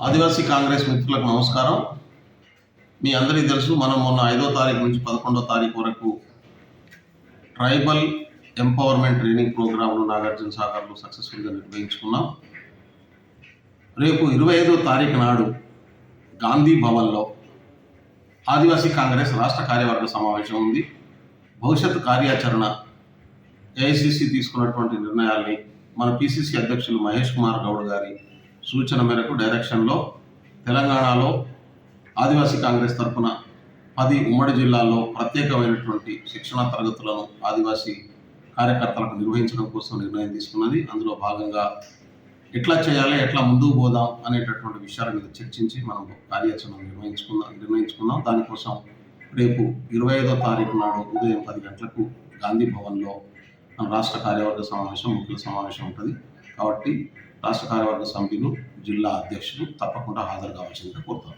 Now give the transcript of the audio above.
ఆదివాసీ కాంగ్రెస్ మిత్రులకు నమస్కారం. మీ అందరికీ తెలుసు, మనం మొన్న 5వ తారీఖు నుంచి 11వ తారీఖు వరకు ట్రైబల్ ఎంపవర్మెంట్ ట్రైనింగ్ ప్రోగ్రాంను నాగార్జున సాగర్లో సక్సెస్ఫుల్గా నిర్వహించుకున్నాం. రేపు 25వ తారీఖు నాడు గాంధీ భవన్లో ఆదివాసీ కాంగ్రెస్ రాష్ట్ర కార్యవర్గ సమావేశం ఉంది. భవిష్యత్తు కార్యాచరణ, ఏఐసిసి తీసుకున్నటువంటి నిర్ణయాల్ని మన పిసిసి అధ్యక్షులు మహేష్ కుమార్ గౌడ్ గారి సూచన మేరకు డైరెక్షన్లో తెలంగాణలో ఆదివాసీ కాంగ్రెస్ తరఫున 10 ఉమ్మడి జిల్లాల్లో ప్రత్యేకమైనటువంటి శిక్షణా తరగతులను ఆదివాసీ కార్యకర్తలకు నిర్వహించడం కోసం నిర్ణయం తీసుకున్నది. అందులో భాగంగా ఎట్లా చేయాలి, ఎట్లా ముందుకు పోదాం అనేటటువంటి విషయాల మీద చర్చించి మనం కార్యాచరణ నిర్ణయించుకున్నాం. దానికోసం రేపు 25వ తారీఖు నాడు ఉదయం 10 గంటలకు గాంధీ భవన్లో మన రాష్ట్ర కార్యవర్గ సమావేశం, ముఖ్యుల సమావేశం ఉంటుంది. కాబట్టి రాష్ట్ర కార్యవర్గ సభ్యులు, జిల్లా అధ్యక్షులు తప్పకుండా హాజరు కావాల్సిందిగా కోరుతారు.